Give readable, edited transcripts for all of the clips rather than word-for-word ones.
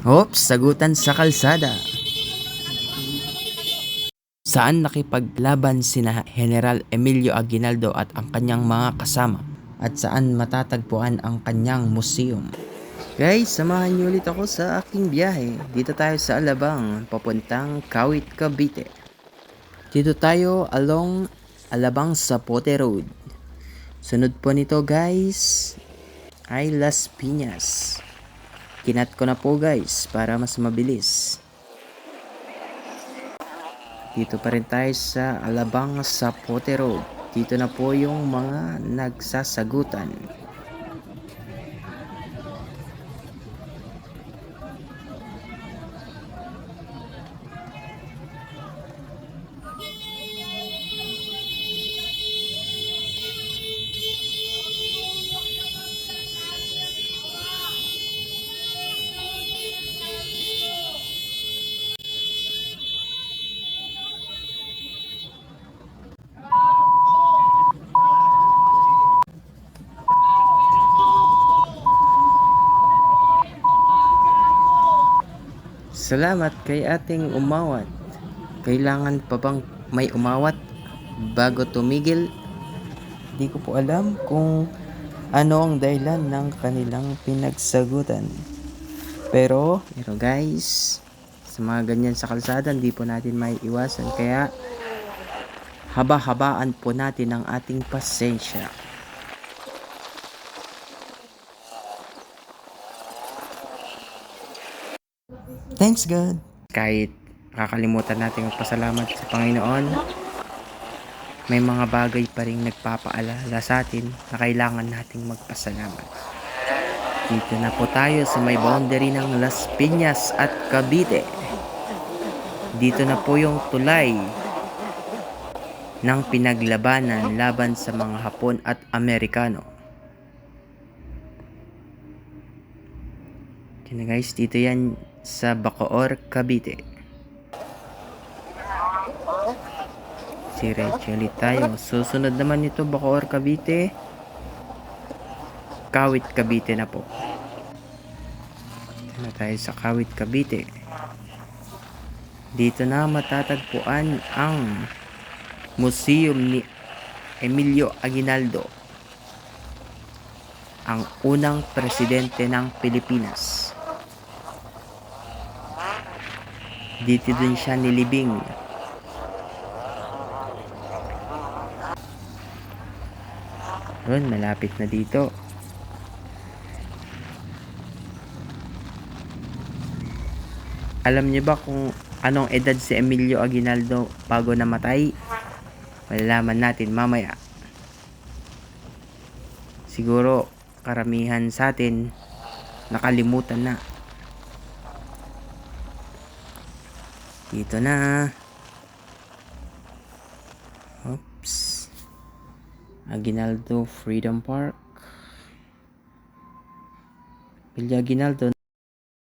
Oops, sagutan sa kalsada. Saan nakipaglaban sina General Emilio Aguinaldo at ang kanyang mga kasama? At saan matatagpuan ang kanyang museum? Guys, samahan niyo ulit ako sa aking biyahe. Dito tayo sa Alabang, papuntang Kawit, Cavite. Dito tayo along Alabang Zapote Road. Sunod po nito guys ay Las Piñas. Kinat ko na po guys para mas mabilis. Dito pa rin tayo sa Alabang Zapote Road. Dito na po yung mga nagsasagutan. Salamat kay ating umawat. Kailangan pa bang may umawat bago tumigil? Di ko po alam kung ano ang dahilan ng kanilang pinagsagutan. Pero guys, sa mga ganyan sa kalsada, hindi po natin may iwasan. Kaya haba-habaan po natin ang ating pasensya. Thanks God. Kahit kakalimutan natin magpasalamat sa Panginoon, may mga bagay pa rin nagpapaalala sa atin na kailangan nating magpasalamat. Dito na po tayo sa may boundary ng Las Piñas at Cavite. Dito na po yung tulay ng pinaglabanan laban sa mga Hapon at Amerikano. Dito guys, dito yan sa Bacoor, Cavite. Diretso ulit tayo. Susunod naman ito, Bacoor, Cavite. Kawit, Cavite na po. Dito na tayo sa Kawit, Cavite. Dito na matatagpuan ang museum ni Emilio Aguinaldo, ang unang presidente ng Pilipinas. Dito din siya nilibing. Yun, malapit na dito. Alam niyo ba kung anong edad si Emilio Aguinaldo bago namatay? Malalaman natin mamaya. Siguro karamihan sa atin nakalimutan na. Dito na. Oops. Aguinaldo Freedom Park. Emilio Aguinaldo,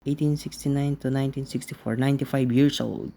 1869 to 1964, 95 years old.